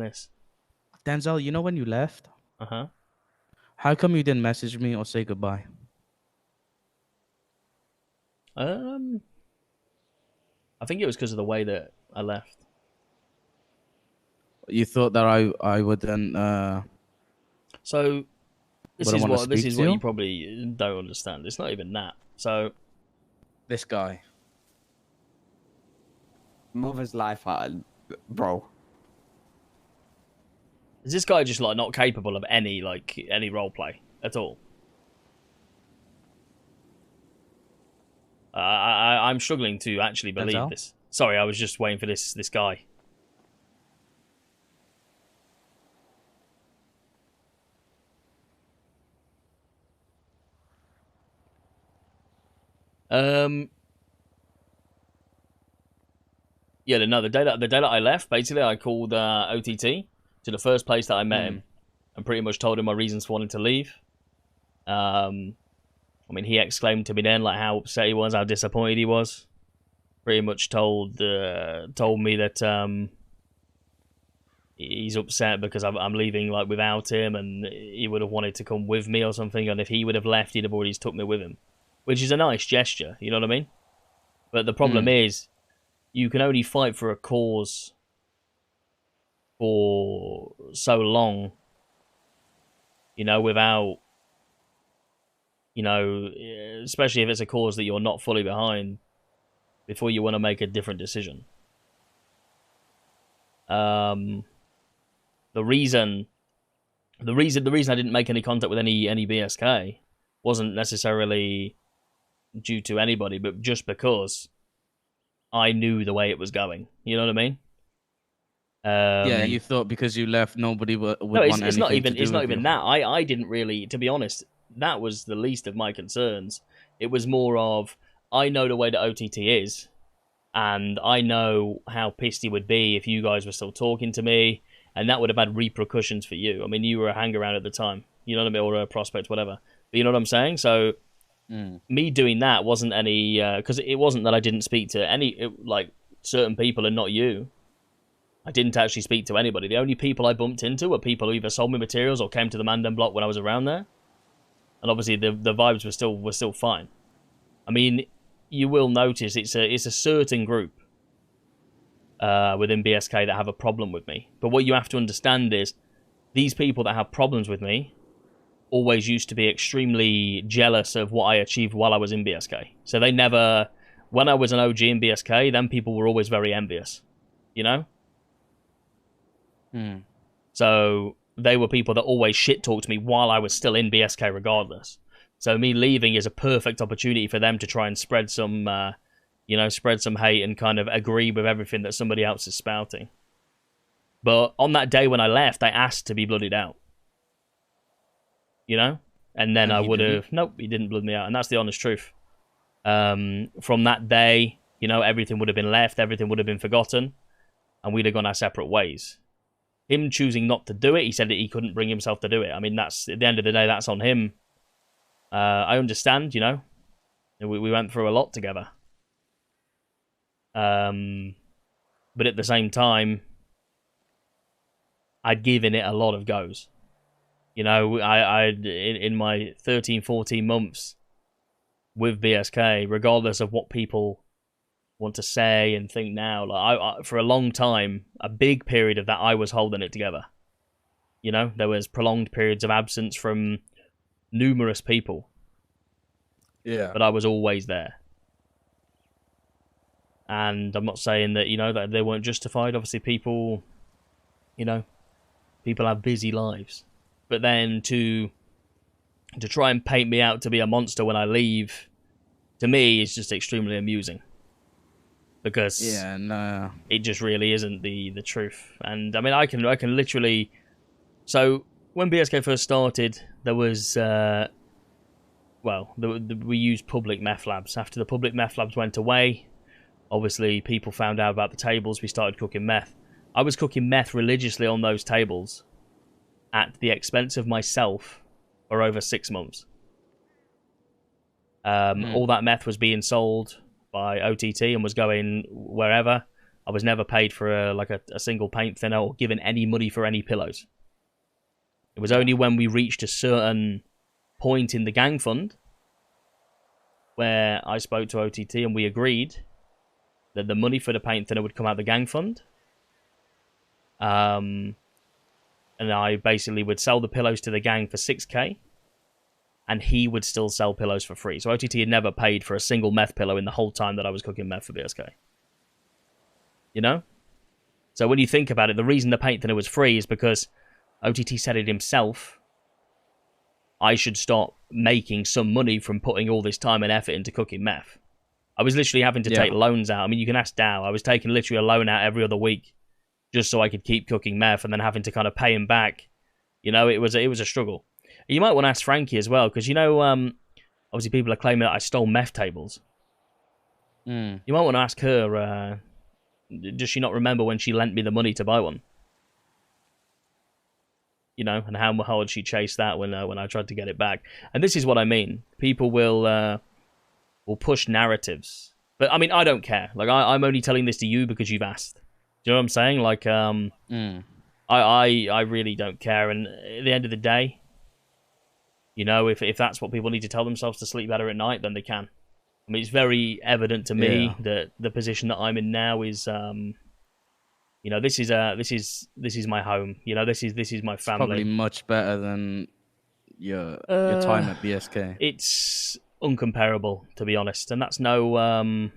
this. Denzel, you know when you left? Uh-huh. How come you didn't message me or say goodbye? I think it was because of the way that I left. You thought that I wouldn't So this wouldn't is want to what speak to you you? probably don't understand. It's not even that. So This guy. Mother's life, bro. is this guy just like not capable of any role play at all? I'm struggling to actually believe Denzel? this. Sorry, I was just waiting for this guy. Yeah, no, the day that I left, basically, I called OTT to the first place that I met him, and pretty much told him my reasons for wanting to leave. I mean, he exclaimed to me then like how upset he was, how disappointed he was. Pretty much told me that he's upset because I'm leaving like without him, and he would have wanted to come with me or something. And if he would have left, he'd have already took me with him, which is a nice gesture. You know what I mean? But the problem is, you can only fight for a cause for so long, you know, without, you know, especially if it's a cause that you're not fully behind, before you want to make a different decision. The reason I didn't make any contact with any BSK wasn't necessarily due to anybody, but just because I knew the way it was going. You know what I mean? Yeah, you thought because you left, nobody would no, want it's not anything to do it's not with even you. that. I didn't really, to be honest, that was the least of my concerns. It was more of, I know the way that OTT is, and I know how pissed he would be if you guys were still talking to me, and that would have had repercussions for you. I mean, you were a hang-around at the time, you know what I mean, or a prospect, whatever. But you know what I'm saying? So, me doing that wasn't any, because it wasn't that I didn't speak to certain people and not you. I didn't actually speak to anybody. The only people I bumped into were people who either sold me materials or came to the Mandem block when I was around there. And obviously the vibes were still fine. I mean, you will notice it's a certain group within BSK that have a problem with me. But what you have to understand is, these people that have problems with me always used to be extremely jealous of what I achieved while I was in BSK. So they never, when I was an OG in BSK, then people were always very envious, you know? So they were people that always shit-talked me while I was still in BSK regardless. So me leaving is a perfect opportunity for them to try and spread some, spread some hate and kind of agree with everything that somebody else is spouting. But on that day when I left, I asked to be blooded out. You know? And then I would have... Nope, he didn't blood me out. And that's the honest truth. From that day, you know, everything would have been left. Everything would have been forgotten. And we'd have gone our separate ways. Him choosing not to do it, he said that he couldn't bring himself to do it. I mean, that's, at the end of the day, that's on him. I understand, you know. We went through a lot together. But at the same time, I'd given it a lot of goes. You know, in my 13, 14 months with BSK, regardless of what people want to say and think now, like I for a long time, a big period of that, I was holding it together. You know, there was prolonged periods of absence from numerous people. Yeah. But I was always there. And I'm not saying that, you know, that they weren't justified. Obviously, people, you know, people have busy lives. But then to try and paint me out to be a monster when I leave, to me, is just extremely amusing. Because it just really isn't the truth. And I mean, I can literally. So when BSK first started, there was we used public meth labs. After the public meth labs went away, obviously people found out about the tables. We started cooking meth. I was cooking meth religiously on those tables, at the expense of myself, for over 6 months. All that meth was being sold by OTT and was going wherever. I was never paid for a single paint thinner or given any money for any pillows. It was only when we reached a certain point in the gang fund where I spoke to OTT and we agreed that the money for the paint thinner would come out of the gang fund. And I basically would sell the pillows to the gang for 6k, and he would still sell pillows for free. So OTT had never paid for a single meth pillow in the whole time that I was cooking meth for BSK. You know? So when you think about it, the reason the paint thinner was free is because OTT said it himself. I should stop making some money from putting all this time and effort into cooking meth. I was literally having to take loans out. I mean, you can ask Dow. I was taking literally a loan out every other week just so I could keep cooking meth, and then having to kind of pay him back. You know, it was a struggle. You might want to ask Frankie as well, because, you know, obviously people are claiming that I stole meth tables. You might want to ask her, does she not remember when she lent me the money to buy one? You know, and how hard she chased that when I tried to get it back. And this is what I mean. People will push narratives. But, I mean, I don't care. Like, I'm only telling this to you because you've asked. Do you know what I'm saying? Like, I really don't care. And at the end of the day, you know, if that's what people need to tell themselves to sleep better at night, then they can. I mean, it's very evident to me that the position that I'm in now is, you know, this is my home. You know, this is my family. It's probably much better than your time at BSK. It's uncomparable, to be honest, and that's no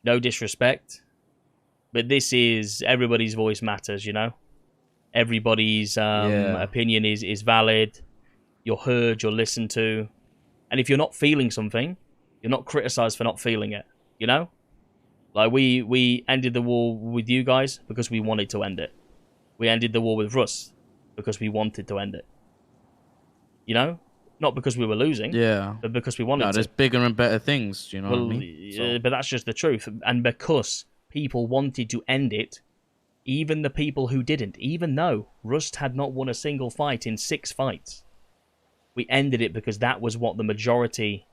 disrespect. But this is, everybody's voice matters, you know? Everybody's opinion is valid. You're heard, you're listened to. And if you're not feeling something, you're not criticized for not feeling it, you know? Like, we ended the war with you guys because we wanted to end it. We ended the war with Russ because we wanted to end it. You know? Not because we were losing, but because we wanted to. There's bigger and better things, you know what I mean? But that's just the truth. And because people wanted to end it, even the people who didn't, even though Rust had not won a single fight in 6 fights, we ended it because that was what the majority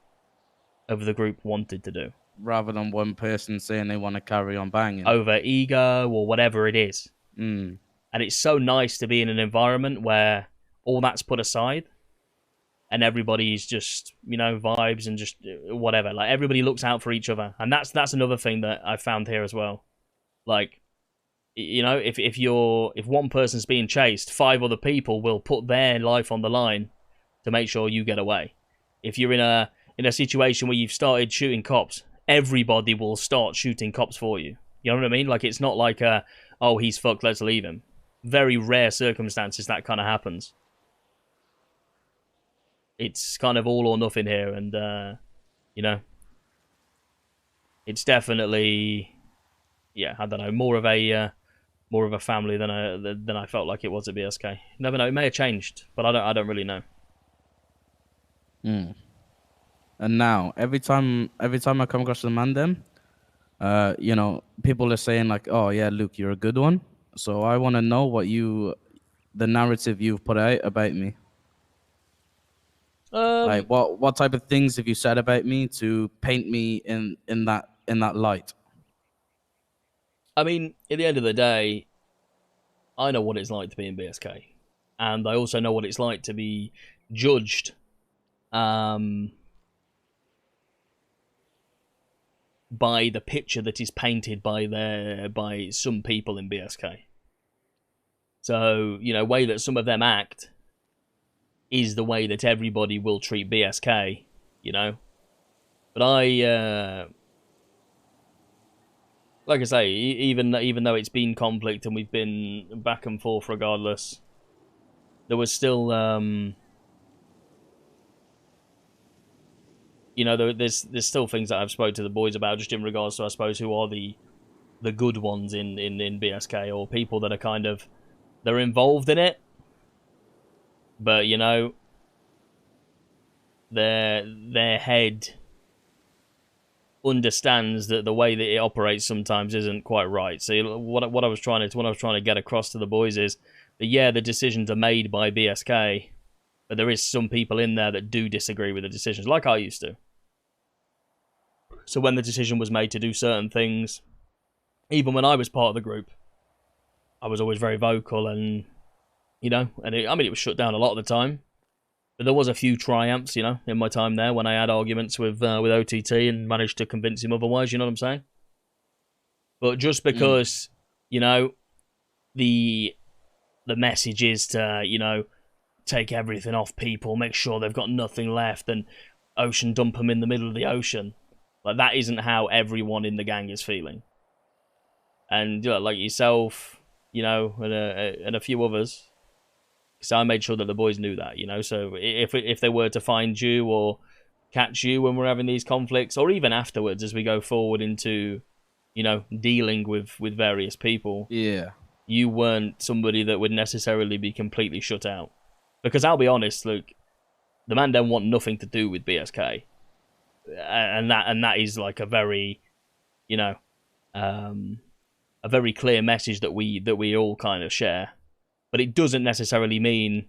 of the group wanted to do. Rather than one person saying they want to carry on banging. Over ego or whatever it is. And it's so nice to be in an environment where all that's put aside and everybody's just, you know, vibes and just whatever. Like, everybody looks out for each other. And that's another thing that I found here as well. Like, you know, if one person's being chased, 5 other people will put their life on the line to make sure you get away. If you're in a situation where you've started shooting cops, everybody will start shooting cops for you. You know what I mean? Like, it's not like oh, he's fucked, let's leave him. Very rare circumstances that kind of happens. It's kind of all or nothing here, and you know, it's definitely, I don't know, more of a family than I felt like it was at BSK. Never know, it may have changed, but I don't really know. And now, every time I come across the Mandem, you know, people are saying like, "Oh yeah, Luke, you're a good one." So I want to know the narrative you've put out about me. Like, what type of things have you said about me to paint me in that light? I mean, at the end of the day, I know what it's like to be in BSK, and I also know what it's like to be judged by the picture that is painted by some people in BSK. So, you know, way that some of them act is the way that everybody will treat BSK, you know. But like I say, even though it's been conflict and we've been back and forth regardless, there was still, you know, there's still things that I've spoke to the boys about, just in regards to, I suppose, who are the good ones in BSK, or people that are kind of, they're involved in it, but, you know, their head understands that the way that it operates sometimes isn't quite right. So what I was trying to get across to the boys is that, the decisions are made by BSK, but there is some people in there that do disagree with the decisions, like I used to. So when the decision was made to do certain things, even when I was part of the group, I was always very vocal, and it was shut down a lot of the time. But there was a few triumphs, in my time there when I had arguments with OTT and managed to convince him otherwise. You know what I'm saying? But just because the message is to take everything off people, make sure they've got nothing left, and ocean dump them in the middle of the ocean. Like, that isn't how everyone in the gang is feeling. And like yourself, and a few others, because I made sure that the boys knew that, So if they were to find you or catch you when we're having these conflicts, or even afterwards as we go forward into, dealing with various people, you weren't somebody that would necessarily be completely shut out. Because I'll be honest, Luke, the Mandem want nothing to do with BSK, and that is like a very, a very clear message that we all kind of share. But it doesn't necessarily mean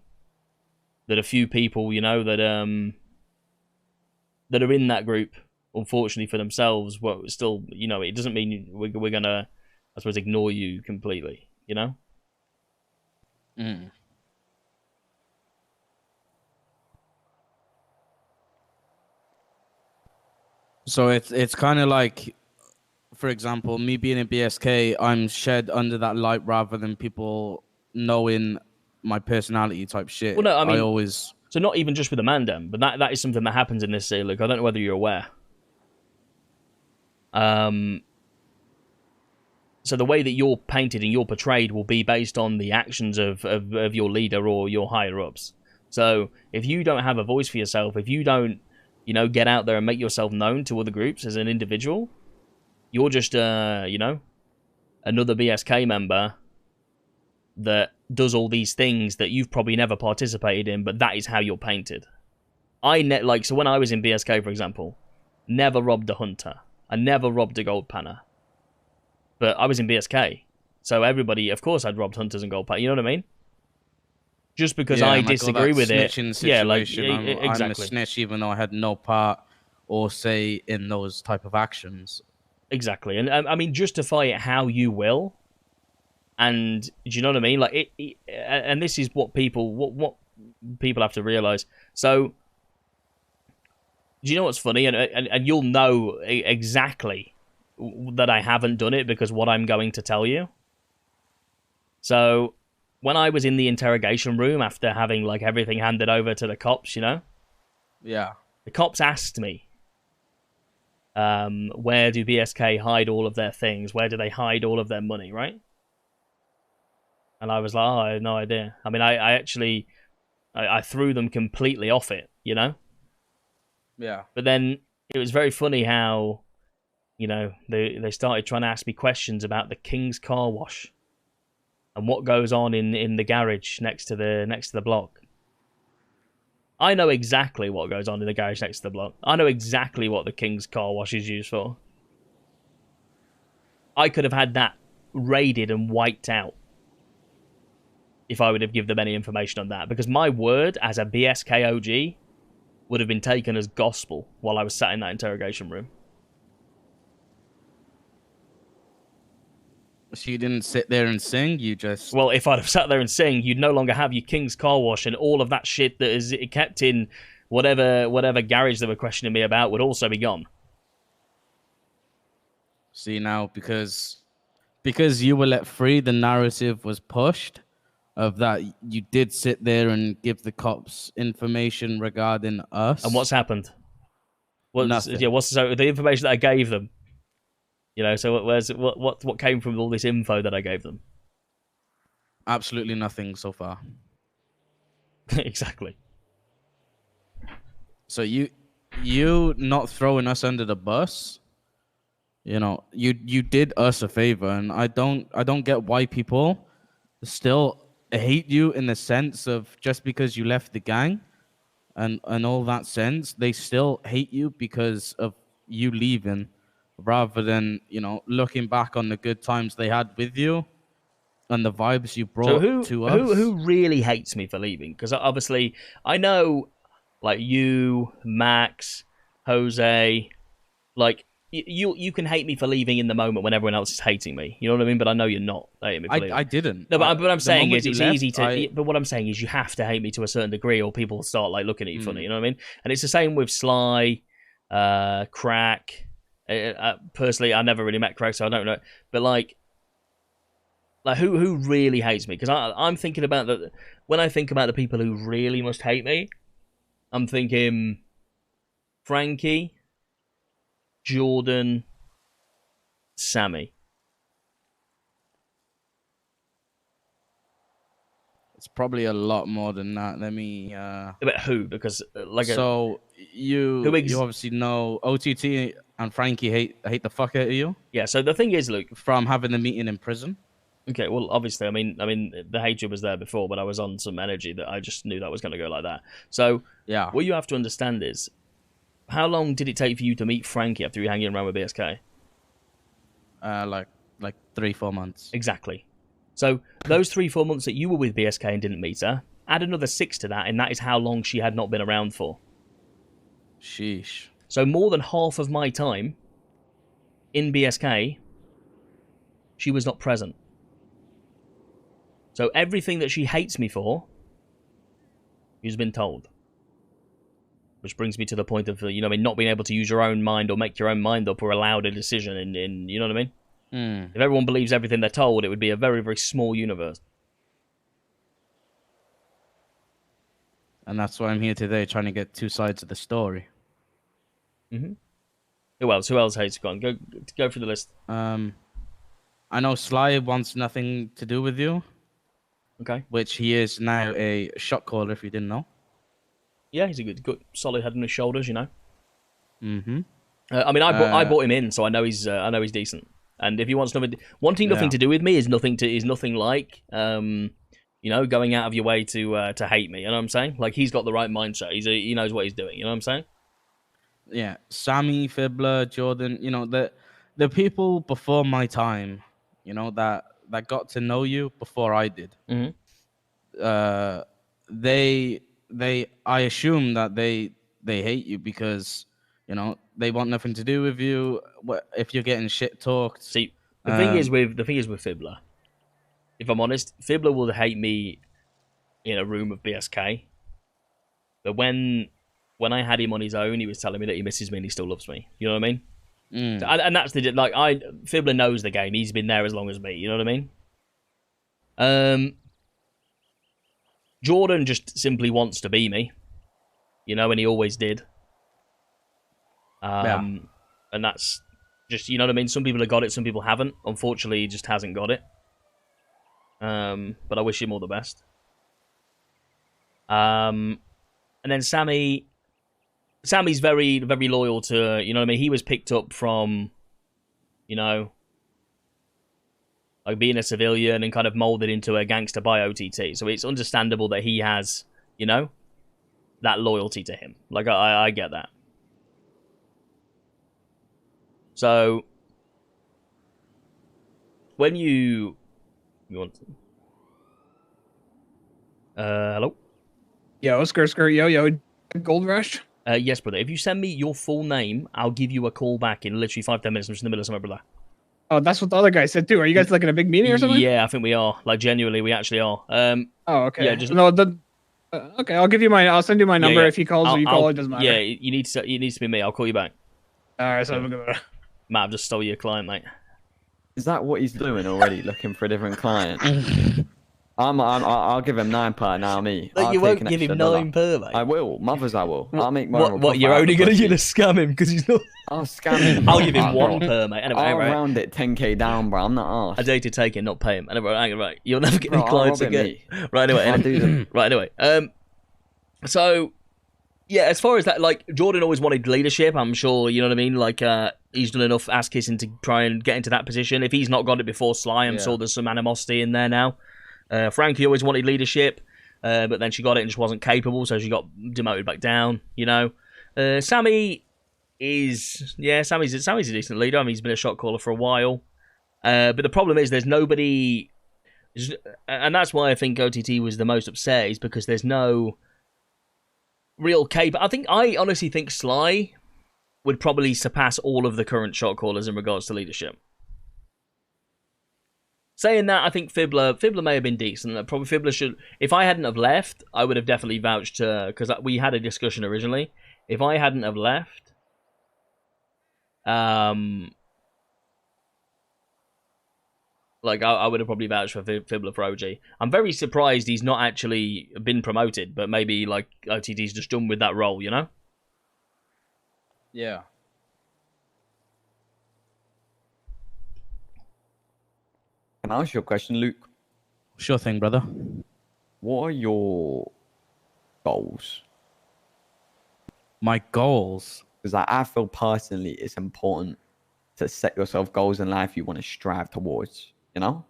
that a few people, that are in that group, unfortunately for themselves, well, still, it doesn't mean we're gonna, I suppose, ignore you completely, So it's kind of like, for example, me being in BSK, I'm shed under that light rather than people knowing my personality type shit. Well, no, I mean, always... So not even just with the Mandem, but that is something that happens in this city, Luke. I don't know whether you're aware. So the way that you're painted and you're portrayed will be based on the actions of your leader or your higher-ups. So if you don't have a voice for yourself, if you don't, get out there and make yourself known to other groups as an individual, you're just, another BSK member that does all these things that you've probably never participated in, but that is how you're painted. So when I was in BSK, for example, never robbed a hunter. I never robbed a gold panner. But I was in BSK, so everybody, of course, I'd robbed hunters and gold panner. You know what I mean? Just because I disagree with it. Situation. Exactly. I'm a snitch, even though I had no part or say in those type of actions. Exactly, and I mean, justify it how you will. And do you know what I mean? Like and this is what people have to realize. So, do you know what's funny? And you'll know exactly that I haven't done it because what I'm going to tell you. So, when I was in the interrogation room after having like everything handed over to the cops, the cops asked me, where do BSK hide all of their things? Where do they hide all of their money, right? And I was like, I have no idea. I mean, I actually threw them completely off it, Yeah. But then it was very funny how, they started trying to ask me questions about the King's Car Wash and what goes on in the garage next to the block. I know exactly what goes on in the garage next to the block. I know exactly what the King's Car Wash is used for. I could have had that raided and wiped out if I would have given them any information on that, because my word as a BSK OG would have been taken as gospel while I was sat in that interrogation room. So you didn't sit there and sing, you just... Well, if I'd have sat there and sing, you'd no longer have your King's Car Wash, and all of that shit that is kept in whatever garage they were questioning me about would also be gone. See, now, because you were let free, the narrative was pushed of that you did sit there and give the cops information regarding us. And what's happened? Nothing. Yeah, so the information that I gave them? So what came from all this info that I gave them? Absolutely nothing so far. Exactly. So you not throwing us under the bus, you did us a favor, and I don't get why people still hate you in the sense of just because you left the gang and all that sense, they still hate you because of you leaving, rather than, looking back on the good times they had with you and the vibes you brought to us. Who really hates me for leaving? Because obviously, I know, like you, Max, Jose, like, you can hate me for leaving in the moment when everyone else is hating me. You know what I mean? But I know you're not hating me for leaving. I didn't. No, but what I'm saying is it's left, easy to. But what I'm saying is you have to hate me to a certain degree, or people start like looking at you funny. You know what I mean? And it's the same with Sly, Crack. Personally, I never really met Crack, so I don't know. But like who really hates me? Because I'm thinking about that. When I think about the people who really must hate me, I'm thinking Frankie, Jordan, Sammy. It's probably a lot more than that. Let me. But who? Because you obviously know OTT and Frankie hate the fuck out of you. Yeah. So the thing is, Luke, from having the meeting in prison. Okay. Well, obviously, I mean, the hatred was there before, but I was on some energy that I just knew that was going to go like that. So yeah, what you have to understand is, how long did it take for you to meet Frankie after you hanging around with BSK? Like 3-4 months. Exactly. So those 3-4 months that you were with BSK and didn't meet her, add another 6 to that, and that is how long she had not been around for. Sheesh. So more than half of my time in BSK, she was not present. So everything that she hates me for, she's been told. Which brings me to the point of, not being able to use your own mind or make your own mind up or allow a decision in you know what I mean? If everyone believes everything they're told, it would be a very, very small universe. And that's why I'm here today, trying to get 2 sides of the story. Mm-hmm. Who else? Who else hates you? Go through the list. I know Sly wants nothing to do with you. Okay. Which he is now a shot caller, if you didn't know. Yeah, he's a good solid head on his shoulders, you know. Mm-hmm. I brought him in, so I know he's decent. And if he wants wanting nothing to do with me is nothing like going out of your way to hate me. You know what I'm saying? Like, he's got the right mindset. He knows what he's doing. You know what I'm saying? Yeah, Sammy, Fibbler, Jordan. The people before my time, that got to know you before I did. Mm-hmm. I assume that they hate you because they want nothing to do with you. If you're getting shit talked. See, the thing is with Fibbler, if I'm honest, Fibbler will hate me in a room of BSK. But when I had him on his own, he was telling me that he misses me and he still loves me. You know what I mean? So, and that's Fibbler knows the game. He's been there as long as me. You know what I mean? Jordan just simply wants to be me, and he always did. And that's just, you know what I mean? Some people have got it, some people haven't. Unfortunately, he just hasn't got it. But I wish him all the best. And then Sammy's very, very loyal to, you know what I mean? He was picked up from, like being a civilian and kind of molded into a gangster by OTT. So it's understandable that he has, that loyalty to him. Like, I get that. So, when you want to... hello? Yo, skirt, yo, Gold Rush? Yes, brother. If you send me your full name, I'll give you a call back in literally 5-10 minutes. I'm just in the middle of somewhere, brother. Oh, that's what the other guy said too. Are you guys like in a big meeting or something? Yeah, I think we are. Like, genuinely, we actually are. Oh, okay. Yeah, just... No, okay, I'll send you my number if he calls or you call. It doesn't matter. Yeah, it needs to be me. I'll call you back. All right, so good. Matt, I've just stole your client, mate. Is that what he's doing already? Looking for a different client? I'll give him 9 per now. Me. Like, you won't give him 9 per, mate. I will. Mothers, I will. I'll make more. What? You're only gonna scam him because he's not. I'll scam him. I'll give him 1 per, mate. Anyway, I'll round it 10k down, bro. I'm not arsed. I dare to take it, not pay him. Anyway, right. You'll never get any clients again. Right. Anyway. I'll do them. Right. Anyway. So, yeah, as far as that, like, Jordan always wanted leadership. I'm sure, you know what I mean? Like, he's done enough ass kissing to try and get into that position. If he's not got it before Sly, I'm sure there's some animosity in there now. Frankie always wanted leadership, but then she got it and just wasn't capable, so she got demoted back down, Sammy is... Yeah, Sammy's a decent leader. I mean, he's been a shot caller for a while. But the problem is there's nobody... And that's why I think OTT was the most upset, is because there's no real I honestly think Sly would probably surpass all of the current shot callers in regards to leadership. Saying that, I think Fibbler may have been decent. Probably Fibbler should... If I hadn't have left, I would have definitely vouched to... Because we had a discussion originally. If I hadn't have left... Like, I would have probably vouched for Fibbler for OG. I'm very surprised he's not actually been promoted, but maybe, like, OTT's just done with that role, you know? Yeah. Can I ask you a question, Luke? Sure thing, brother. What are your goals? My goals? Because I feel personally it's important to set yourself goals in life you want to strive towards, you know?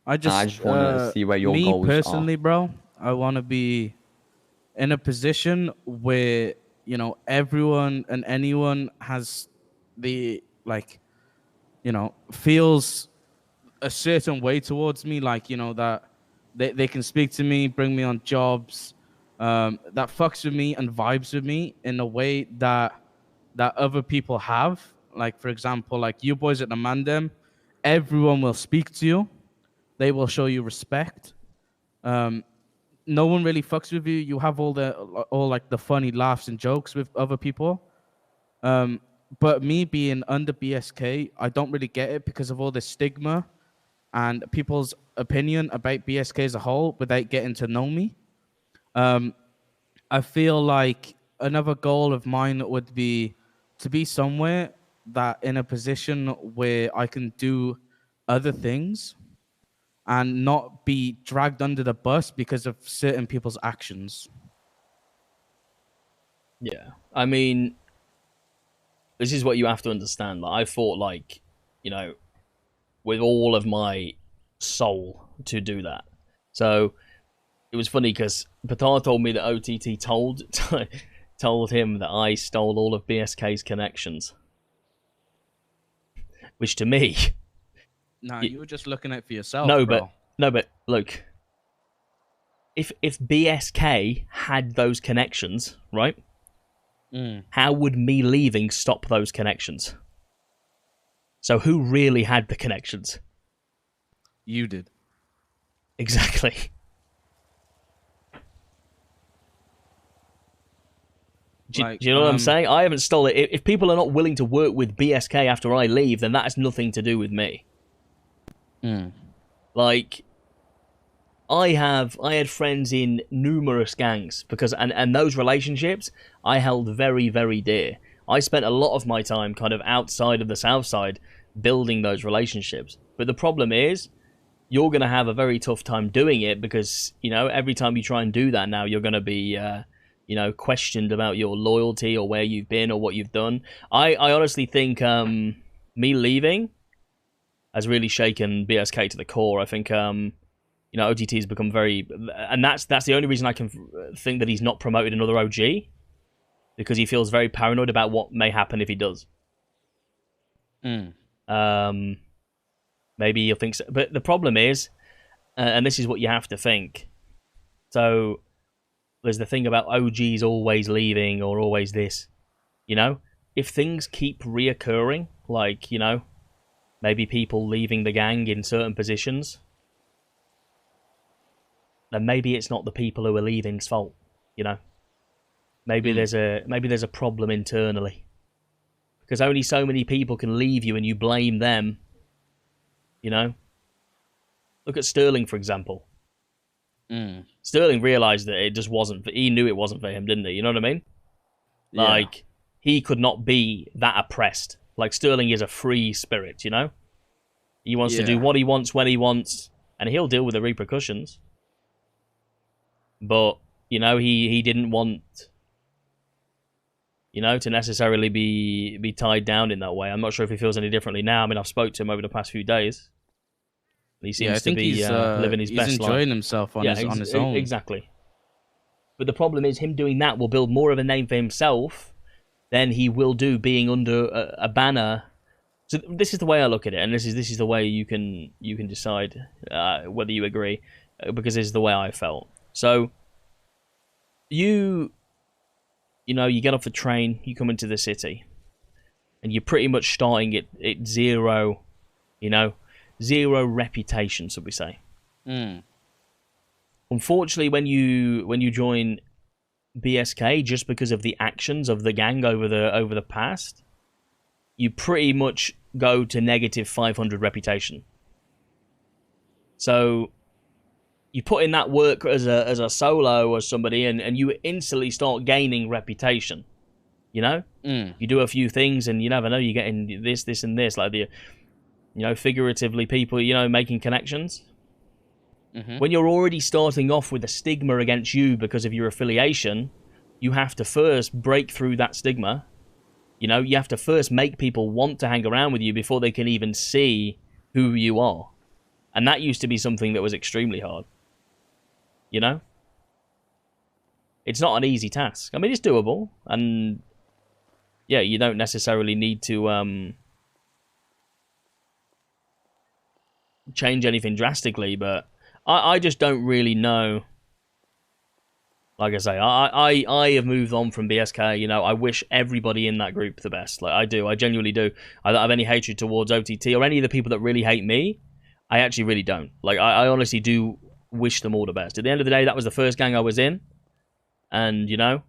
I just want to see where your goals me personally, bro, I want to be in a position where, you know, everyone and anyone has the, like, you know, feels a certain way towards me, like, you know, that they can speak to me, bring me on jobs, that fucks with me and vibes with me in a way that other people have. Like, for example, like you boys at the Mandem, everyone will speak to you. They will show you respect. No one really fucks with you. You have all like the funny laughs and jokes with other people. But me being under BSK, I don't really get it because of all the stigma and people's opinion about BSK as a whole without getting to know me. I feel like another goal of mine would be to be somewhere that in a position where I can do other things and not be dragged under the bus because of certain people's actions. Yeah. I mean, this is what you have to understand. Like, I fought, like, you know, with all of my soul to do that. So it was funny because Patar told me that OTT told him that I stole all of BSK's connections. Which to me... No, you were just looking at it for yourself, no, bro. but look, if BSK had those connections, right? How would me leaving stop those connections? So who really had the connections? You did. Exactly. Do you know what I'm saying? I haven't stolen it. If people are not willing to work with BSK after I leave, then that has nothing to do with me. Like, I had friends in numerous gangs because and those relationships I held very, very dear. I spent a lot of my time kind of outside of the South Side building those relationships. But the problem is, you're going to have a very tough time doing it because, you know, every time you try and do that now, you're going to be, you know, questioned about your loyalty or where you've been or what you've done. I honestly think me leaving has really shaken BSK to the core. I think, you know, OTT has become very... And that's the only reason I can think that he's not promoted another OG. Because he feels very paranoid about what may happen if he does. Maybe he'll think so. But the problem is, and this is what you have to think. So, there's the thing about OGs always leaving or always this. You know? If things keep reoccurring, like, you know, maybe people leaving the gang in certain positions, then maybe it's not the people who are leaving's fault, you know? Maybe there's a problem internally. Because only so many people can leave you and you blame them, you know? Look at Sterling, for example. Sterling realised that it just wasn't... He knew it wasn't for him, didn't he? You know what I mean? Yeah. Like, he could not be that oppressed. Like, Sterling is a free spirit, you know? He wants to do what he wants, when he wants, and he'll deal with the repercussions. But, you know, he didn't want, you know, to necessarily be tied down in that way. I'm not sure if he feels any differently now. I mean, I've spoke to him over the past few days. He seems to be living his best life. He's enjoying himself on his own. Exactly. But the problem is, him doing that will build more of a name for himself than he will do being under a banner. So this is the way I look at it, and this is the way you can decide whether you agree, because this is the way I felt. So you you know, you get off the train, you come into the city, and you're pretty much starting at zero, you know, zero reputation, so we say. Unfortunately, when you join BSK, just because of the actions of the gang over the past, you pretty much go to negative 500 reputation. So you put in that work as a solo or somebody, and you instantly start gaining reputation. You know, you do a few things, and you never know, you're getting this, and this, like the, you know, figuratively, people, you know, making connections. When you're already starting off with a stigma against you because of your affiliation, you have to first break through that stigma. You know, you have to first make people want to hang around with you before they can even see who you are. And that used to be something that was extremely hard. You know? It's not an easy task. I mean, it's doable. And, yeah, you don't necessarily need to change anything drastically, but I just don't really know. Like I say, I have moved on from BSK. You know, I wish everybody in that group the best. Like, I do. I genuinely do. I don't have any hatred towards OTT or any of the people that really hate me. I actually really don't. Like, I honestly do wish them all the best. At the end of the day, that was the first gang I was in. And, you know,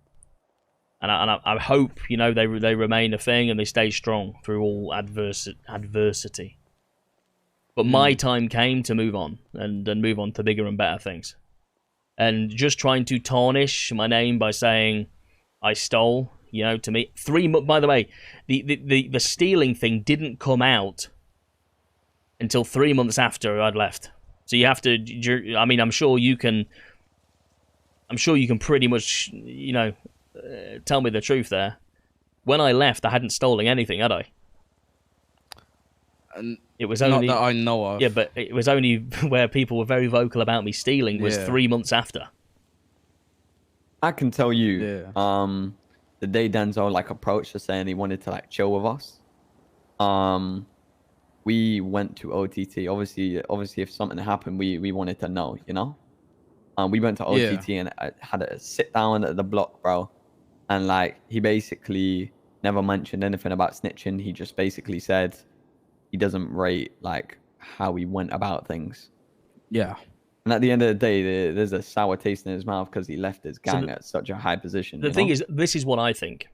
and I hope, you know, they remain a thing and they stay strong through all adversity. But my time came to move on and move on to bigger and better things. And just trying to tarnish my name by saying I stole, you know, to me, by the way, the stealing thing didn't come out until 3 months after I'd left. So you have to, I mean, I'm sure you can pretty much, you know, tell me the truth there. When I left, I hadn't stolen anything, had I? It was only, not that I know of. Yeah, but it was only where people were very vocal about me stealing was 3 months after. I can tell you, the day Denzel like approached us saying he wanted to like chill with us, we went to OTT. Obviously, if something happened, we wanted to know, you know. We went to OTT and I had a sit down at the block, bro, and like he basically never mentioned anything about snitching. He just basically said he doesn't rate like how we went about things. Yeah. And at the end of the day, there's a sour taste in his mouth because he left his gang at such a high position. The thing is, this is what I think.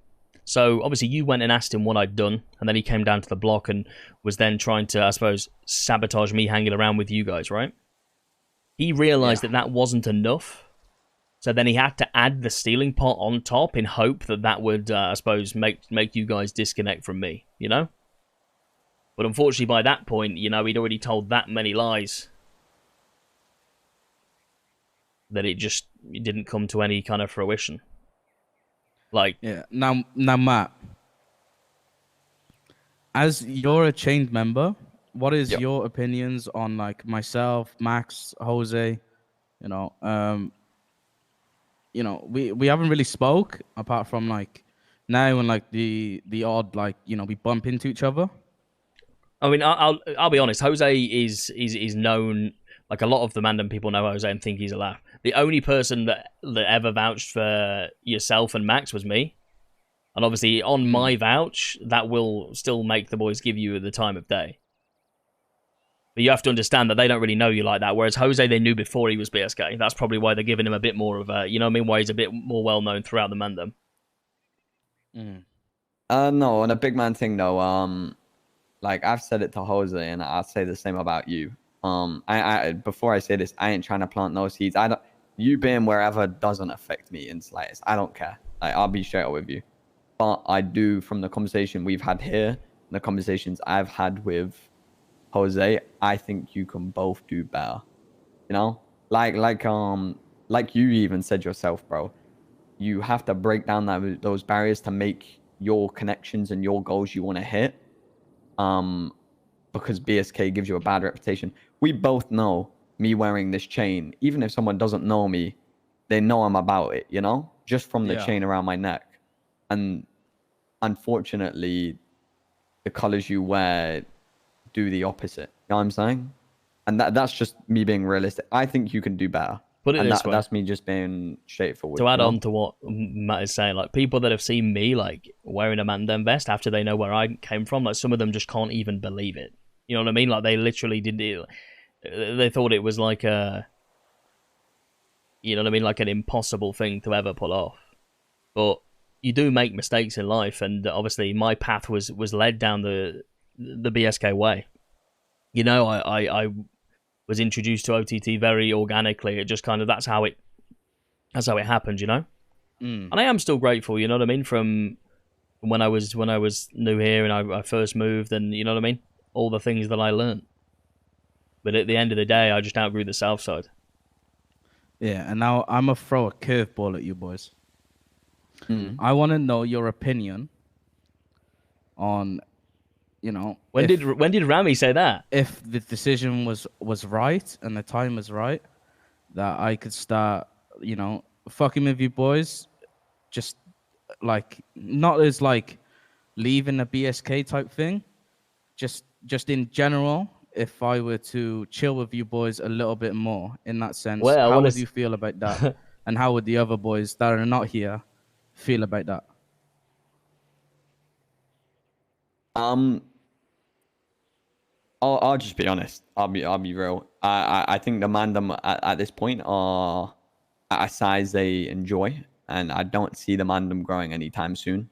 So obviously you went and asked him what I'd done, and then he came down to the block and was then trying to, I suppose, sabotage me hanging around with you guys, right? He realized that wasn't enough. So then he had to add the stealing part on top in hope that would, I suppose, make you guys disconnect from me, you know? But unfortunately, by that point, you know, he'd already told that many lies that it didn't come to any kind of fruition. Like, yeah. Now, Matt, as you're a chained member, what is your opinions on like myself, Max, Jose? You know, we haven't really spoke apart from like now and like the odd like, you know, we bump into each other. I mean, I'll be honest. Jose is known, like a lot of the Mandem people know Jose and think he's a laugh. The only person that ever vouched for yourself and Max was me, and obviously on my vouch, that will still make the boys give you the time of day. But you have to understand that they don't really know you like that. Whereas Jose, they knew before he was BSK. That's probably why they're giving him a bit more of a, you know what I mean? Why he's a bit more well known throughout the Mandem. No, on a big man thing though. Like I've said it to Jose, and I'll say the same about you. I before I say this, I ain't trying to plant no seeds. You being wherever doesn't affect me in slightest. I don't care. Like I'll be straight up with you. But I do, from the conversation we've had here, and the conversations I've had with Jose, I think you can both do better. You know, like you even said yourself, bro. You have to break down those barriers to make your connections and your goals you want to hit. Because BSK gives you a bad reputation. We both know me wearing this chain, even if someone doesn't know me, they know I'm about it, you know, just from the chain around my neck. And unfortunately, the colors you wear do the opposite. You know what I'm saying? And that's just me being realistic. I think you can do better. Put it And this way. that's me just being straightforward. To add on to what Matt is saying, like people that have seen me like wearing a Mandem vest after they know where I came from, like some of them just can't even believe it. You know what I mean? Like they literally didn't. They thought it was like a, you know what I mean, like an impossible thing to ever pull off. But you do make mistakes in life, and obviously my path was led down the BSK way. You know, I was introduced to OTT very organically. It just kind of that's how it happened. You know, and I am still grateful. You know what I mean, from when I was new here and I first moved, and you know what I mean, all the things that I learned. But at the end of the day, I just outgrew the South Side. Yeah, and now I'm gonna throw a curveball at you boys. I want to know your opinion on, you know, when did Rami say that? If the decision was right and the time was right, that I could start, you know, fucking with you boys, just like not as like leaving a BSK type thing, just in general. If I were to chill with you boys a little bit more in that sense, well, how would you feel about that? And how would the other boys that are not here feel about that? I'll just be honest. I'll be real. I think the Mandem at this point are at a size they enjoy, and I don't see the Mandem growing anytime soon.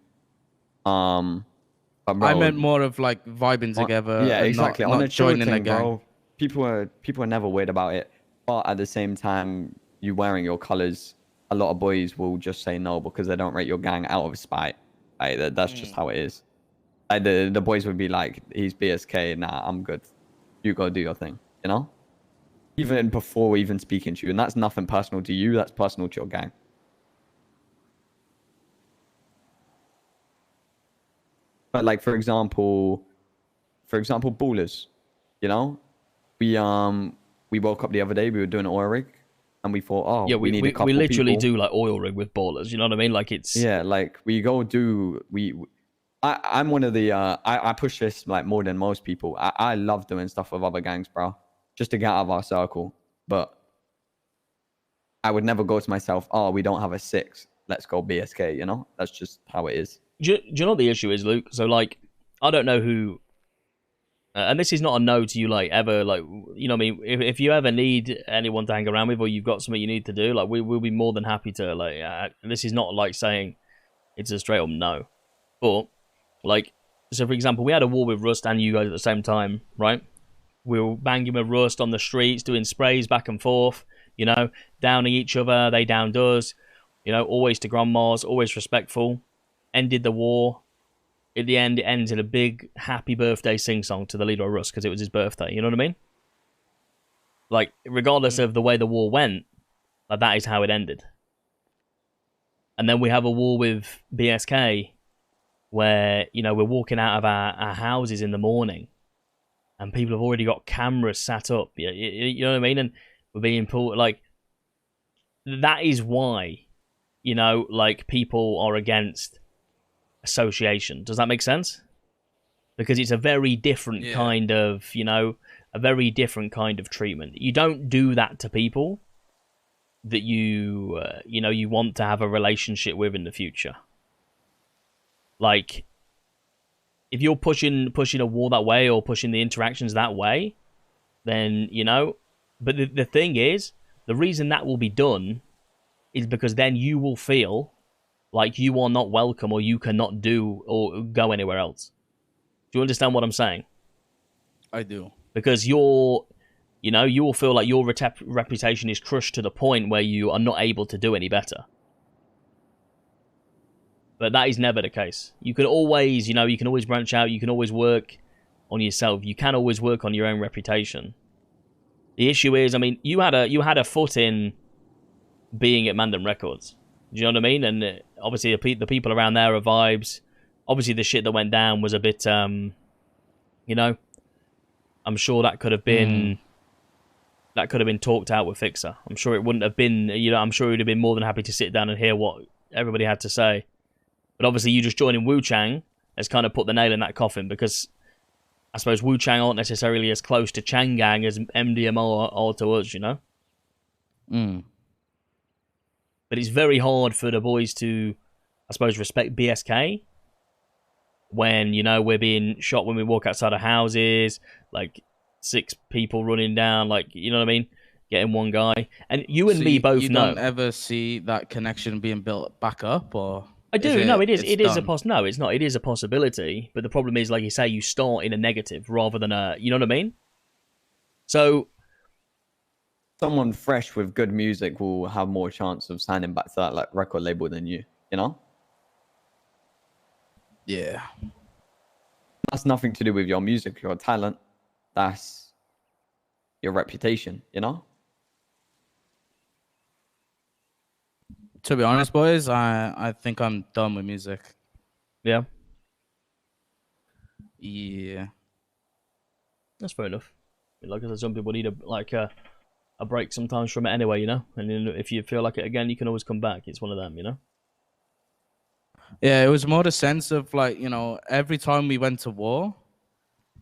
But bro, I meant more of like vibing together. Yeah, and exactly. Not on a chill joining thing, a gang. bro. People are never weird about it, but at the same time, you wearing your colors, a lot of boys will just say no because they don't rate your gang out of spite. Like that's just how it is. Like the boys would be like, he's BSK, nah, I'm good. You go do your thing, you know? Even before even speaking to you. And that's nothing personal to you, that's personal to your gang. But like for example, ballers, you know? We woke up the other day, we were doing an oil rig, and we thought, oh, yeah, we need a couple we literally people. do like oil rig with ballers, you know what I mean? Like it's Yeah, like we go do I'm one of the I push this like more than most people. I love doing stuff with other gangs, bro, just to get out of our circle. But I would never go to myself, oh, we don't have a 6, let's go BSK, you know? That's just how it is. Do you know what the issue is, Luke? So like I don't know who and this is not a no to you, like ever, like you know what I mean, if you ever need anyone to hang around with or you've got something you need to do, like we'll be more than happy to, like this is not like saying it's a straight up no. But like, so for example, we had a war with Rust and you guys at the same time, right? We were banging with Rust on the streets, doing sprays back and forth, you know, downing each other, they downed us, you know, always to grandmas, always respectful. Ended the war. At the end, it ends in a big happy birthday sing-song to the leader of Rust because it was his birthday, you know what I mean? Like, regardless of the way the war went, like that is how it ended. And then we have a war with BSK where, you know, we're walking out of our houses in the morning and people have already got cameras sat up, you know what I mean? And we're being pulled, like, that is why, you know, like, people are against association. Does that make sense? Because it's a very different kind of, you know, a very different kind of treatment. You don't do that to people that you, you know, you want to have a relationship with in the future. Like, if you're pushing a war that way or pushing the interactions that way, then, you know, but the thing is, the reason that will be done is because then you will feel like you are not welcome or you cannot do or go anywhere else. Do you understand what I'm saying? I do. Because you're, you know, you will feel like your reputation is crushed to the point where you are not able to do any better. But that is never the case. You can always, you know, you can always branch out. You can always work on yourself. You can always work on your own reputation. The issue is, I mean, you had a foot in being at Mandem Records. Do you know what I mean? And obviously the people around there are vibes. Obviously the shit that went down was a bit, you know, I'm sure that could have been talked out with Fixer. I'm sure it wouldn't have been, you know, I'm sure he would have been more than happy to sit down and hear what everybody had to say. But obviously you just joining Wu Chang has kind of put the nail in that coffin, because I suppose Wu Chang aren't necessarily as close to Chang Gang as MDM are to us, you know? But it's very hard for the boys to, I suppose, respect BSK when, you know, we're being shot when we walk outside of houses, like 6 people running down, like, you know what I mean? Getting one guy. And you and me both know. You don't ever see that connection being built back up, or? I do. No, it is. It is a No, it's not. It is a possibility. But the problem is, like you say, you start in a negative rather than a. You know what I mean? So, someone fresh with good music will have more chance of signing back to that like record label than you. You know? Yeah. That's nothing to do with your music, your talent. That's your reputation. You know? To be honest, boys, I think I'm done with music. yeah, Yeah. that's fair enough. Like I said, some people need a break sometimes from it anyway, you know. And then if you feel like it again, you can always come back. It's one of them, you know. Yeah, it was more the sense of like, you know, every time we went to war,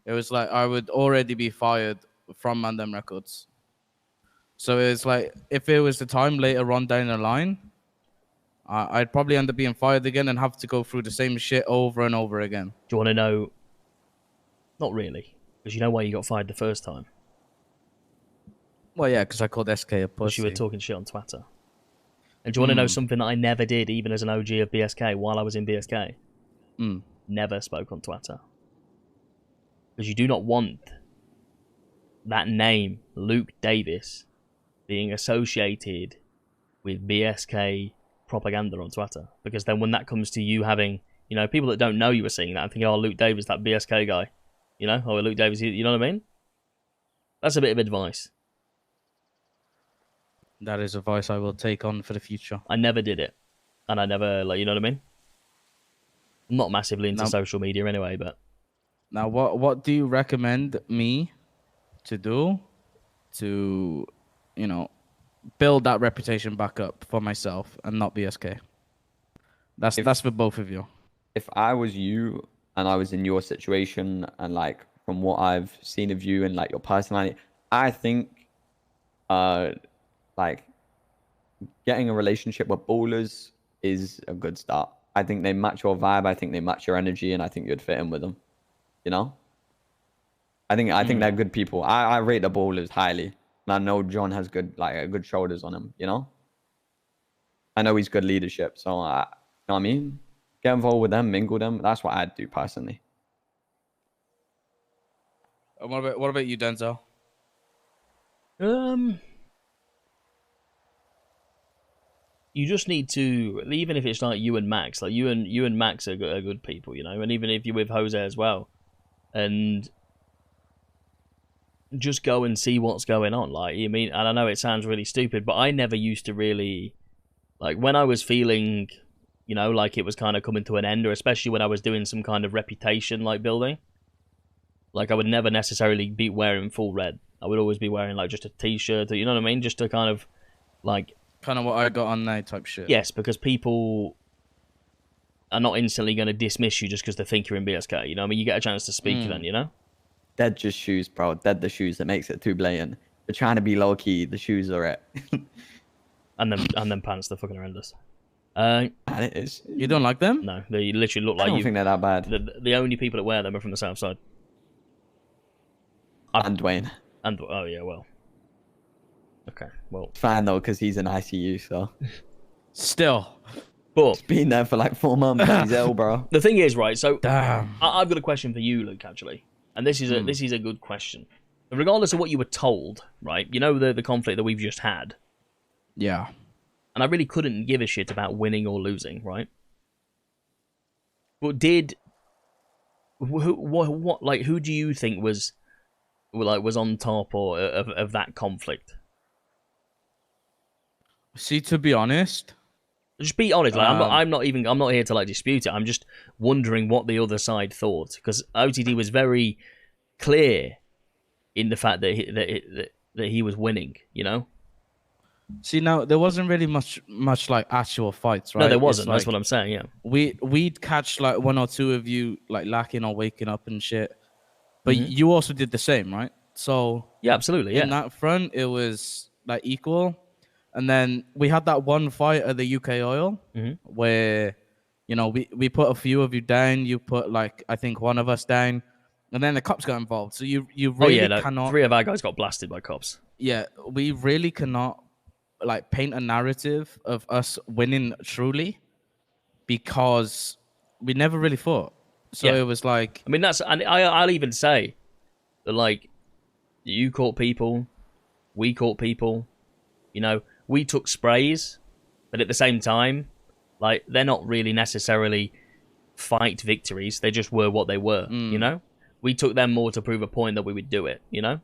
it was like I would already be fired from Mandem Records. So it's like if it was the time later on down the line, I'd probably end up being fired again and have to go through the same shit over and over again. Do you want to know? Not really, because you know why you got fired the first time. Well, yeah, because I called SK a Because pussy. you were talking shit on Twitter. And do you want to know something that I never did, even as an OG of BSK, while I was in BSK? Never spoke on Twitter. Because you do not want that name, Luke Davis, being associated with BSK propaganda on Twitter. Because then when that comes to you having, you know, people that don't know you were seeing that and thinking, oh, Luke Davis, that BSK guy. You know, oh, Luke Davis, you know what I mean? That's a bit of advice. That is advice I will take on for the future. I never did it. And I never, like, you know what I mean? I'm not massively into social media anyway, but... Now, what do you recommend me to do to, you know, build that reputation back up for myself and not BSK? That's for both of you. If I was you and I was in your situation and like from what I've seen of you and like your personality, I think like getting a relationship with ballers is a good start. I think they match your vibe. I think they match your energy, and I think you'd fit in with them. You know, I think they're good people. I rate the ballers highly, and I know John has good shoulders on him. You know, I know he's good leadership. So you know what I mean, get involved with them, mingle them. That's what I'd do personally. What about you, Denzel? You just need to, even if it's like you and Max, like you and Max are good people, you know, and even if you're with Jose as well, and just go and see what's going on. Like, you mean, and I know it sounds really stupid, but I never used to really, like, when I was feeling, you know, like it was kind of coming to an end, or especially when I was doing some kind of reputation like building, like I would never necessarily be wearing full red. I would always be wearing like just a t-shirt, you know what I mean, just to kind of like. Kind of what I got on now type shit. Yes, because people are not instantly going to dismiss you just because they think you're in BSK. You know, I mean, you get a chance to speak then, you know? Dead just shoes, bro. Dead the shoes that makes it too blatant. They're trying to be low key. The shoes are it. and then pants, they're fucking horrendous. And it is. You don't like them? No, they literally look like I don't think they're that bad. The only people that wear them are from the south side. And Dwayne. And oh yeah, well. Okay, well. Fine though, because he's in ICU, so. Still. But he's been there for like 4 months. He's ill, bro. The thing is, right, so damn. I've got a question for you, Luke, actually. And this is a good question. Regardless of what you were told, right? You know the conflict that we've just had. Yeah. And I really couldn't give a shit about winning or losing, right? But who do you think was on top or of that conflict? See, to be honest, just be honest. Like, I'm not here to like dispute it. I'm just wondering what the other side thought, because OTD was very clear in the fact that he was winning. You know. See, now there wasn't really much like actual fights, right? No, there wasn't. That's what I'm saying. Yeah. We'd catch like 1 or 2 of you like lacking or waking up and shit, but you also did the same, right? So yeah, absolutely. Yeah. In that front, it was like equal. And then we had that one fight at the UK Oil where, you know, we put a few of you down. You put, like, I think one of us down. And then the cops got involved. So you really cannot... 3 of our guys got blasted by cops. Yeah, we really cannot, like, paint a narrative of us winning truly because we never really fought. So it was like... I mean, that's... And I'll even say that, like, you caught people, we caught people, you know, we took sprays, but at the same time, like, they're not really necessarily fight victories. They just were what they were, you know? We took them more to prove a point that we would do it, you know?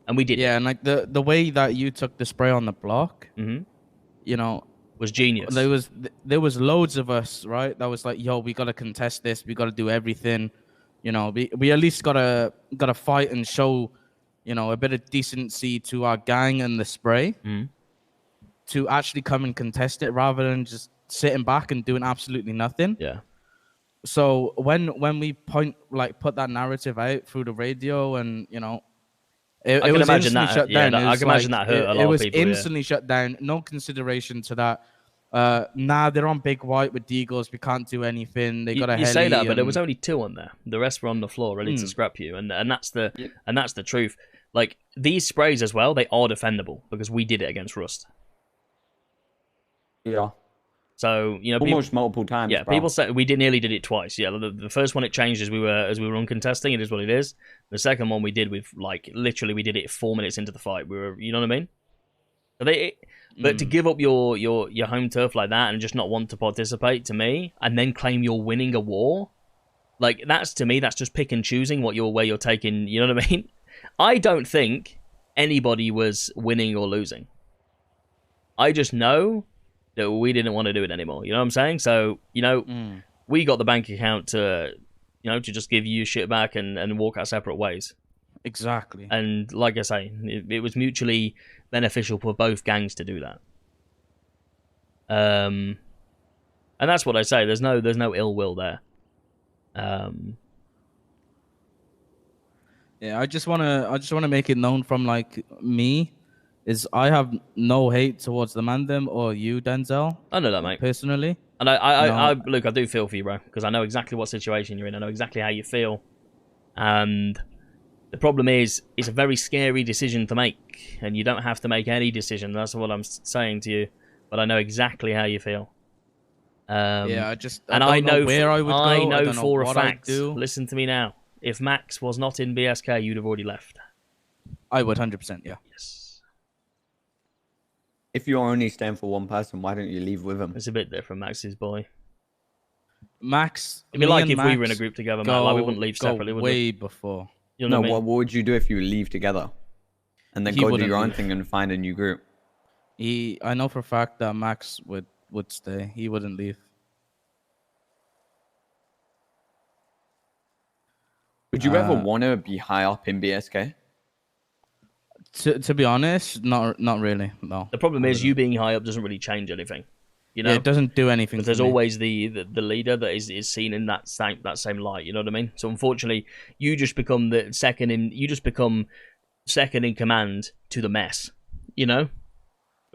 And we did. Yeah, and like the way that you took the spray on the block, you know, was genius. There was loads of us, right? That was like, yo, we gotta contest this. We gotta do everything. You know, we at least gotta fight and show, you know, a bit of decency to our gang and the spray to actually come and contest it rather than just sitting back and doing absolutely nothing. Yeah. So when we put that narrative out through the radio and, you know, it was instantly shut down. I can imagine that hurt a lot of people. It was instantly shut down. No consideration to that. They're on Big White with Deagles. We can't do anything. They got a heli. You say that, but there was only 2 on there. The rest were on the floor, ready to scrap you, and that's the truth. Like, these sprays as well, they are defendable because we did it against Rust. Yeah. So, you know, almost multiple times. Yeah, bro. people say we nearly did it twice. Yeah, the first one it changed as we were uncontesting. It is what it is. The second one we did with, like, literally we did it 4 minutes into the fight. We were, you know what I mean? But to give up your home turf like that and just not want to participate, to me, and then claim you're winning a war, like, that's, to me, that's just pick and choosing where you're taking. You know what I mean? I don't think anybody was winning or losing. I just know that we didn't want to do it anymore. You know what I'm saying? So, you know, we got the bank account to, you know, to just give you shit back and walk our separate ways. Exactly. And like I say, it was mutually beneficial for both gangs to do that. And that's what I say. There's no ill will there. Yeah, I just wanna make it known from, like, me, is I have no hate towards the Mandem or you, Denzel. I know that, mate. Personally. And I look, I do feel for you, bro, because I know exactly what situation you're in. I know exactly how you feel. And the problem is, it's a very scary decision to make, and you don't have to make any decision. That's what I'm saying to you. But I know exactly how you feel. I don't know where I would go. I know don't for know a fact. Listen to me now. If Max was not in BSK, you'd have already left. I would 100%. Yeah. Yes. If you're only staying for one person, why don't you leave with him? It's a bit different, Max's boy. Max. It'd be like if we were in a group together, man. Like, we wouldn't leave separately, would we? Way before. You know No, what I mean? what would you do if you leave together? And then go do your own thing and find a new group? I know for a fact that Max would stay. He wouldn't leave. Would you ever want to be high up in BSK? To be honest, not really. No. The problem is, you being high up doesn't really change anything. You know, yeah, it doesn't do anything. But there's always the leader that is seen in that same light. You know what I mean? So unfortunately, you just become the second in. You just become second in command to the mess. You know,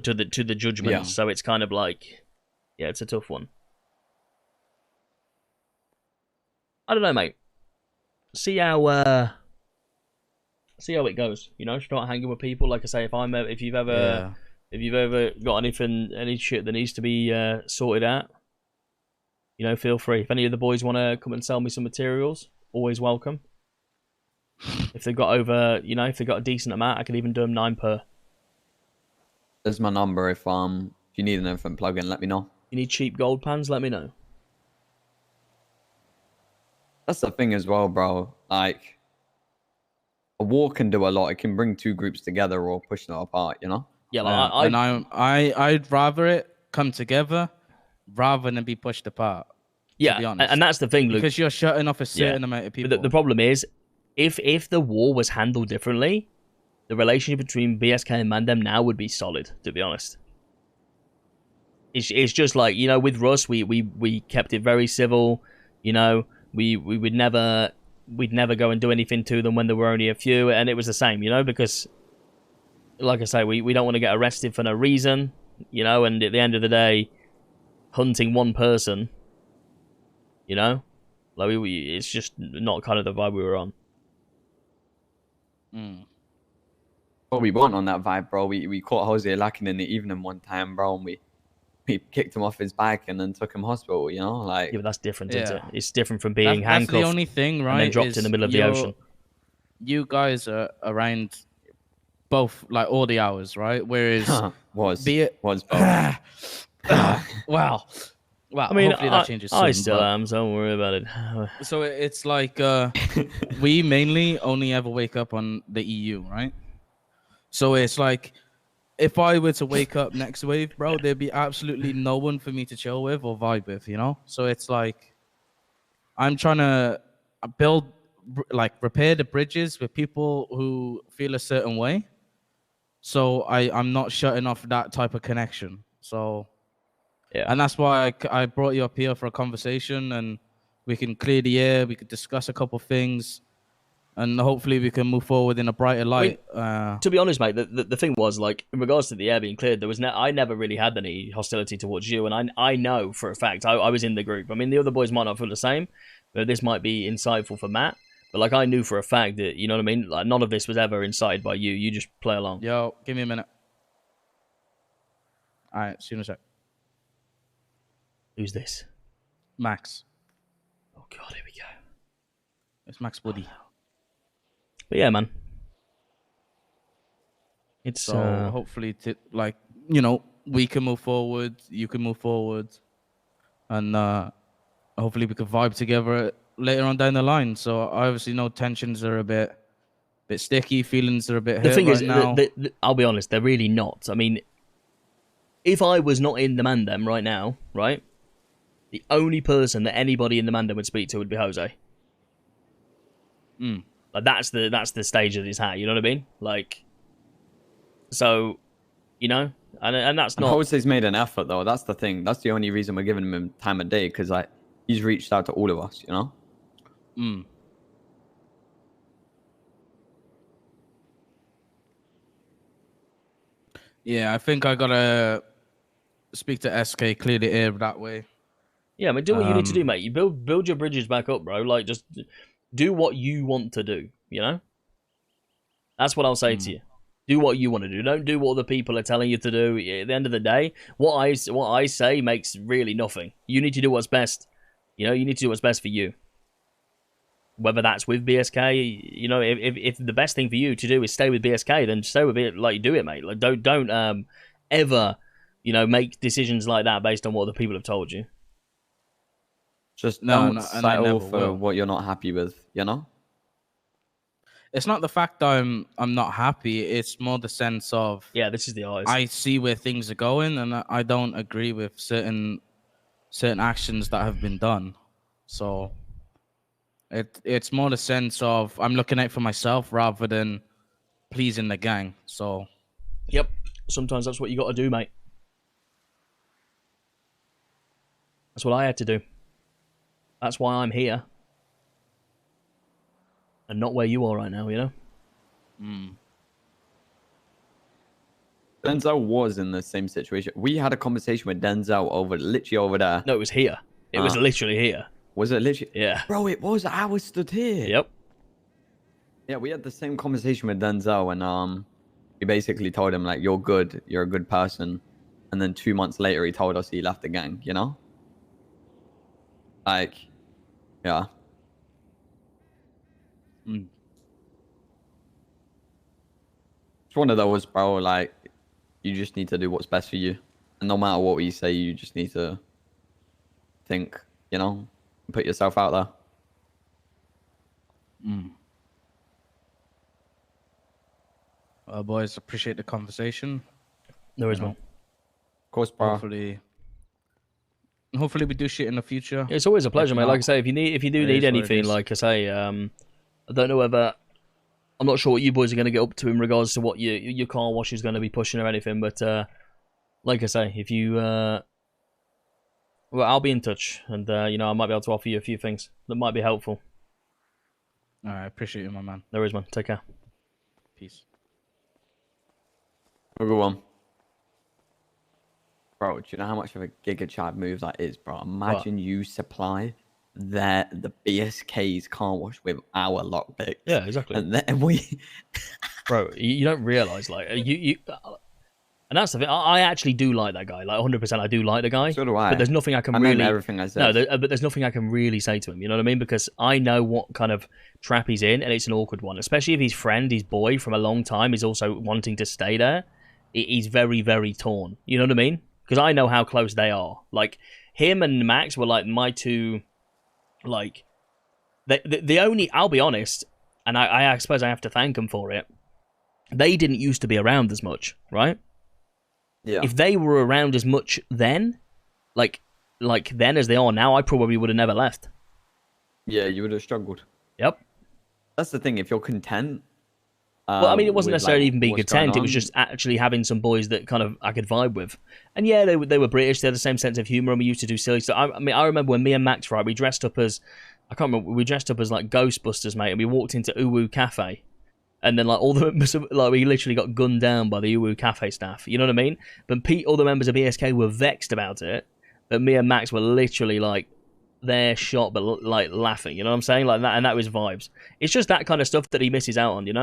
to the judgment. Yeah. So it's kind of like, yeah, it's a tough one. I don't know, mate. See how it goes. You know, start hanging with people. Like I say, if you've ever got any shit that needs to be sorted out, you know, feel free. If any of the boys want to come and sell me some materials, always welcome. If they've got if they've got a decent amount, I can even do them 9 per. There's my number. If you need anything plug in, let me know. You need cheap gold pans, let me know. That's the thing as well, bro. Like, a war can do a lot. It can bring 2 groups together or push them apart, you know? Yeah, like, I'd rather it come together rather than be pushed apart. Yeah, and that's the thing, Luke. Because you're shutting off a certain amount of people. But the problem is, if the war was handled differently, the relationship between BSK and Mandem now would be solid, to be honest. It's just like, you know, with Russ, we kept it very civil, you know. We'd never go and do anything to them when there were only a few, and it was the same, you know, because like I say, we don't want to get arrested for no reason, you know. And at the end of the day, hunting one person, you know, like it's just not kind of the vibe we were on. Well, we weren't on that vibe, bro. We caught Jose lacking in the evening one time, bro, and we kicked him off his bike and then took him hospital, you know? Like, Yeah, but that's different, Yeah. isn't it? It's different from being That's handcuffed the only thing, right? and then dropped in the middle of the ocean. You guys are around both, like, all the hours, right? Whereas was both. wow. I mean, hopefully that changes soon. I still am, so don't worry about it. So it's like we mainly only ever wake up on the EU, right? So it's like if I were to wake up next wave, bro, there'd be absolutely no one for me to chill with or vibe with, you know? So it's like I'm trying to repair the bridges with people who feel a certain way. So I'm not shutting off that type of connection. So, yeah. And that's why I brought you up here for a conversation, and we can clear the air. We could discuss a couple things, and hopefully we can move forward in a brighter light. To be honest, mate, the thing was, like, in regards to the air being cleared, there was I never really had any hostility towards you, and I know for a fact I was in the group. I mean, the other boys might not feel the same, but this might be insightful for Matt. But like, I knew for a fact that, you know what I mean. Like, none of this was ever incited by you. You just play along. Yo, give me a minute. All right, see you in a sec. Who's this? Max. Oh God, here we go. It's Max Woody. But yeah, man. It's so hopefully, we can move forward. You can move forward, and hopefully we can vibe together later on down the line. So I obviously know tensions are a bit sticky. Feelings are a bit hurt thing right is, now. I'll be honest, they're really not. I mean, if I was not in the Mandem right now, right, the only person that anybody in the Mandem would speak to would be Jose. Like, that's the stage that it's at. You know what I mean? Like, so, you know, and that's not. Jose's made an effort, though. That's the thing. That's the only reason we're giving him time of day, because like he's reached out to all of us. You know. Yeah, I think I gotta speak to SK, clear the air that way. Yeah, I mean, do what you need to do, mate. You build your bridges back up, bro. Like, just do what you want to do, you know? That's what I'll say to you. Do what you want to do. Don't do what other people are telling you to do. At the end of the day, what I say makes really nothing. You need to do what's best. You know, you need to do what's best for you. Whether that's with BSK, you know, if the best thing for you to do is stay with BSK, then stay with it. Like, do it, mate. Like, don't ever, you know, make decisions like that based on what other people have told you. Just don't settle for what you're not happy with, you know? It's not the fact that I'm not happy. It's more the sense of, yeah, this is the eyes. I see where things are going, and I don't agree with certain actions that have been done. So it's more the sense of I'm looking out for myself rather than pleasing the gang. So yep, sometimes that's what you got to do, mate. That's what I had to do. That's why I'm here. And not where you are right now, you know? Denzel was in the same situation. We had a conversation with Denzel literally over there. No, it was here. It was literally here. Was it literally? Yeah. Bro, it was. I was stood here. Yep. Yeah, we had the same conversation with Denzel, and we basically told him, like, you're good. You're a good person. And then 2 months later, he told us he left the gang, you know? Like, yeah. It's one of those, bro, like, you just need to do what's best for you. And no matter what we say, you just need to think, you know, and put yourself out there. Well, boys, appreciate the conversation. There is one. Of course, bro. Hopefully we do shit in the future. It's always a pleasure, mate. Like I say, if you do need anything, like I say, I don't know whether, I'm not sure what you boys are going to get up to in regards to what your car wash is going to be pushing or anything, but like I say, if you, well, I'll be in touch, and you know, I might be able to offer you a few things that might be helpful. All right, appreciate you, my man. There is, man. Take care. Peace. We'll go on. Bro, do you know how much of a Giga Chad move that is, bro? Imagine you supply the BSK's car wash with our lockpicks. Yeah, exactly. And then we... Bro, you don't realize, like, and that's the thing. I actually do like that guy. Like, 100%, I do like the guy. So do I. But there's nothing I can mean really... everything I said. No, but there's nothing I can really say to him. You know what I mean? Because I know what kind of trap he's in, and it's an awkward one. Especially if his friend, his boy from a long time, is also wanting to stay there. He's very, very torn. You know what I mean? Because I know how close they are. Like, him and Max were, like, my two... Like, the only... I'll be honest, and I suppose I have to thank them for it. They didn't used to be around as much, right? Yeah. If they were around as much then, like then as they are now, I probably would have never left. Yeah, you would have struggled. Yep. That's the thing. If you're content... Well, I mean, it wasn't with, necessarily like, even being what's content. going It was on. just actually having some boys that kind of I could vibe with. And yeah, they were British. They had the same sense of humor, and we used to do silly stuff. I mean, I remember when me and Max, right, we dressed up as... I can't remember. We dressed up as, like, Ghostbusters, mate, and we walked into Uwu Cafe. And then, like, all the members of... Like, we literally got gunned down by the Uwu Cafe staff. You know what I mean? But all the members of BSK were vexed about it. But me and Max were literally, like, there shot, but, like, laughing. You know what I'm saying? Like that, and that was vibes. It's just that kind of stuff that he misses out on, you know?